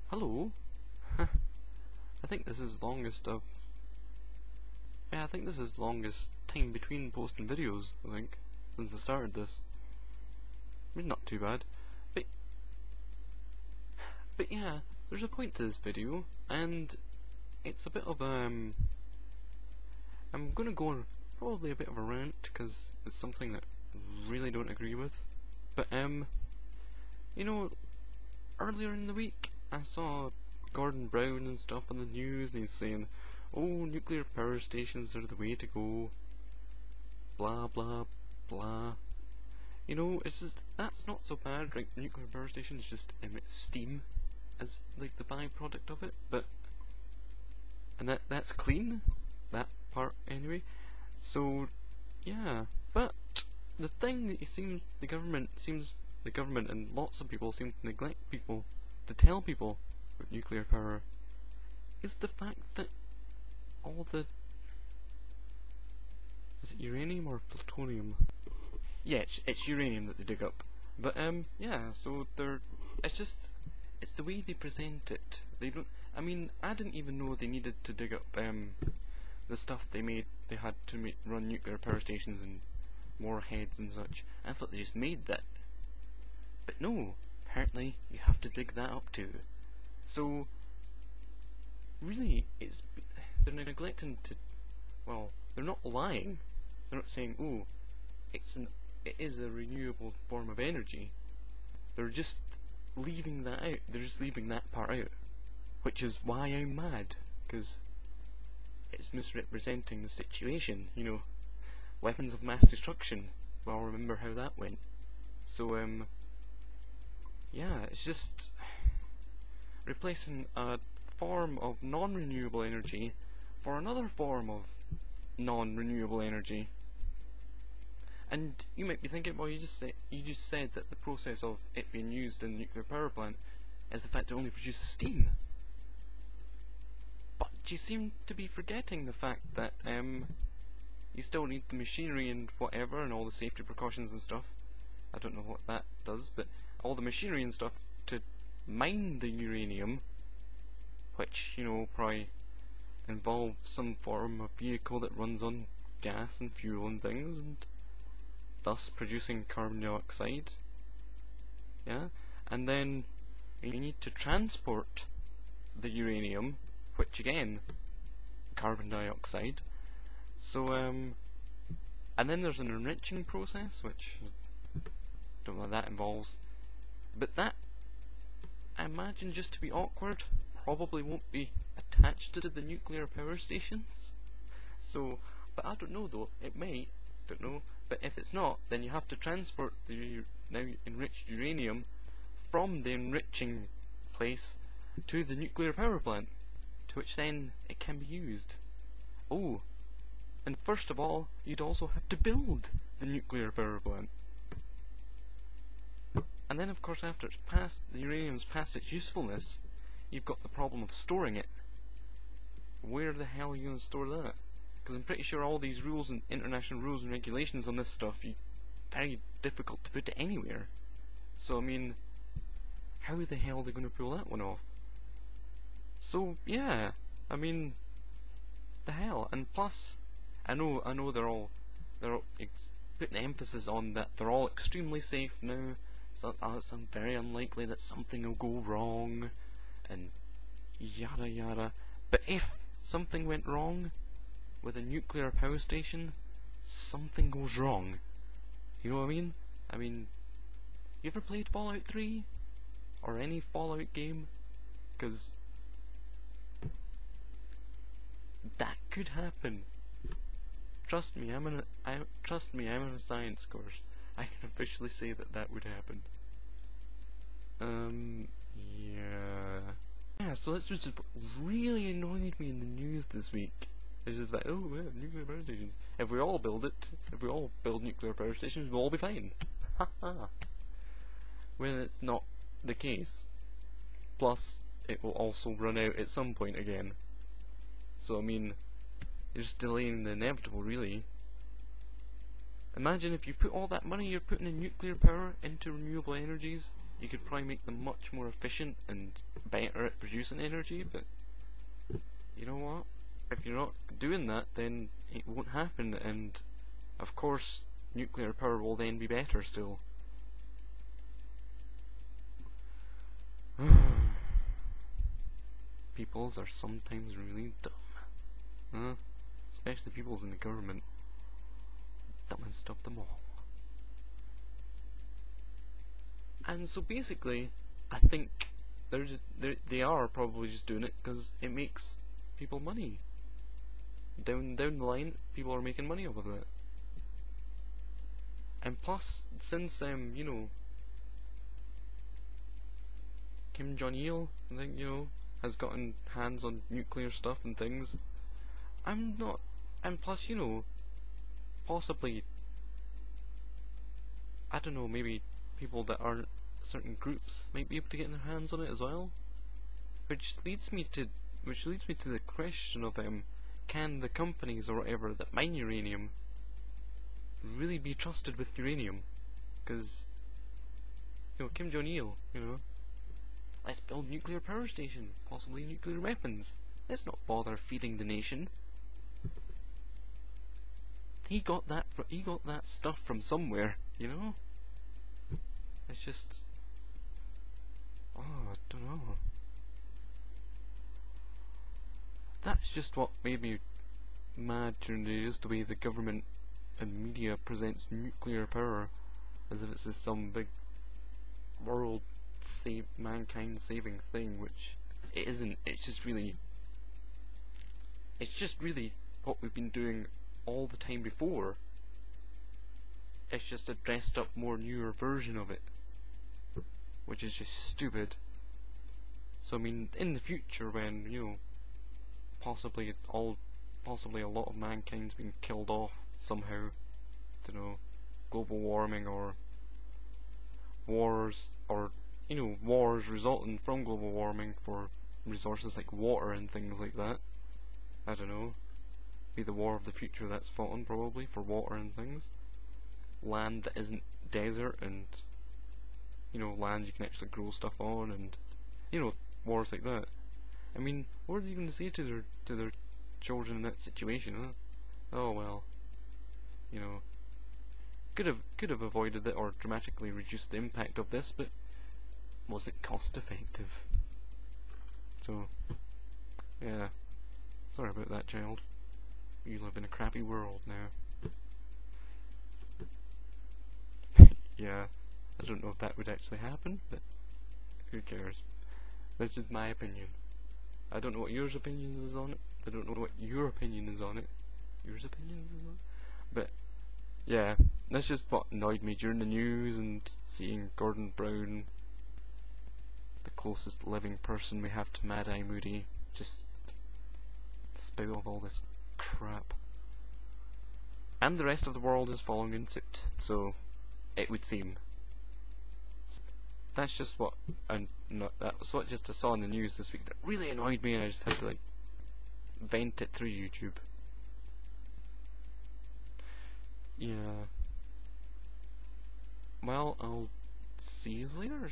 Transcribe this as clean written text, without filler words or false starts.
Hello? I think this is the longest of... Yeah, I think this is the longest time between posting videos, I think, since I started this. I mean, not too bad. But yeah, there's a point to this video, and it's a bit of I'm gonna go on probably a bit of a rant, because it's something that I really don't agree with. But you know, earlier in the week I saw Gordon Brown and stuff on the news, and he's saying, oh, nuclear power stations are the way to go, blah blah blah. You know, it's just, that's not so bad, right? Nuclear power stations just emit steam as like the byproduct of it, but that's clean, that part anyway. So yeah, but the thing that the government and lots of people seem to neglect people to tell people about nuclear power is the fact that all the, is it uranium or plutonium? Yeah, it's uranium that they dig up. But yeah, so it's the way they present it. They don't, I mean, I didn't even know they needed to dig up the stuff they had to run nuclear power stations and warheads and such. I thought they just made that. But no, apparently you have to dig that up too. So really, they're neglecting to, well, they're not lying. They're not saying, oh, it is a renewable form of energy. They're just leaving that out. They're just leaving that part out, which is why I'm mad, because it's misrepresenting the situation. You know, weapons of mass destruction. Well, remember how that went. So yeah, it's just replacing a form of non-renewable energy for another form of non-renewable energy. And you might be thinking, well, you just said that the process of it being used in a nuclear power plant is the fact that it only produces steam. But you seem to be forgetting the fact that you still need the machinery and whatever, and all the safety precautions and stuff. I don't know what that does, but all the machinery and stuff to mine the uranium, which, you know, probably involves some form of vehicle that runs on gas and fuel and things, and thus producing carbon dioxide. Yeah, and then you need to transport the uranium, which again, carbon dioxide. So and then there's an enriching process, which I don't know what that involves, but that, I imagine, just to be awkward, probably won't be attached to the nuclear power stations. So, but I don't know though, it may, don't know, but if it's not, then you have to transport the now enriched uranium from the enriching place to the nuclear power plant, to which then it can be used. Oh, and first of all, you'd also have to build the nuclear power plant. And then of course after it's passed, the uranium's past its usefulness, you've got the problem of storing it. Where the hell are you going to store that? Because I'm pretty sure all these rules and international rules and regulations on this stuff, very difficult to put it anywhere. So I mean, how the hell are they going to pull that one off? So yeah, I mean, the hell. And plus, I know they're all putting emphasis on that they're all extremely safe now. So it's very unlikely that something will go wrong, and yada yada. But if something went wrong with a nuclear power station, something goes wrong. You know what I mean? I mean, you ever played Fallout 3? Or any Fallout game? Because that could happen. Trust me, I'm in a science course. I can officially say that would happen. Yeah, so that's just what really annoyed me in the news this week. It's just like, oh, well, nuclear power stations. If we all build nuclear power stations, we'll all be fine. Haha. When it's not the case. Plus, it will also run out at some point again. So, I mean, you're just delaying the inevitable, really. Imagine if you put all that money you're putting in nuclear power into renewable energies, you could probably make them much more efficient and better at producing energy, but you know what? If you're not doing that, then it won't happen, and of course nuclear power will then be better still. Peoples are sometimes really dumb. Huh? Especially peoples in the government. Dumbest of them all. And so basically, I think they are probably just doing it because it makes people money. Down the line, people are making money off of it. And plus, since you know, Kim Jong-il, I think, you know, has gotten hands on nuclear stuff and things, I'm not, and plus, you know, possibly, I don't know, maybe people that aren't certain groups might be able to get their hands on it as well, which leads me to the question of can the companies or whatever that mine uranium really be trusted with uranium? Because, you know, Kim Jong-il, you know, let's build nuclear power station, possibly nuclear weapons. Let's not bother feeding the nation. He got that stuff from somewhere, you know. It's just, oh, I don't know. That's just what made me mad during the days, the way the government and media presents nuclear power as if it's just some big world mankind saving thing, which it isn't. It's just really what we've been doing all the time before. It's just a dressed up, more newer version of it, which is just stupid. So I mean, in the future, when, you know, possibly a lot of mankind's been killed off somehow, you know, global warming or wars, or, you know, wars resulting from global warming for resources like water and things like that. I don't know. Be the war of the future that's fought on, probably, for water and things. Land that isn't desert, and, you know, land you can actually grow stuff on, and, you know, wars like that. I mean, what are they going to say to their children in that situation, huh? Oh well, you know, could have avoided it or dramatically reduced the impact of this, but was it cost effective? So, yeah, sorry about that, child. You live in a crappy world now. Yeah, I don't know if that would actually happen, but who cares? That's just my opinion. I don't know what yours opinion is on it. I don't know what your opinion is on it. Yours opinion is on it? But, yeah, that's just what annoyed me during the news, and seeing Gordon Brown, the closest living person we have to Mad Eye Moody, just spout off all this crap. And the rest of the world is following in suit, so it would seem. That's just what that's what just I saw in the news this week that really annoyed me, and I just had to like vent it through YouTube. Yeah. Well, I'll see you later.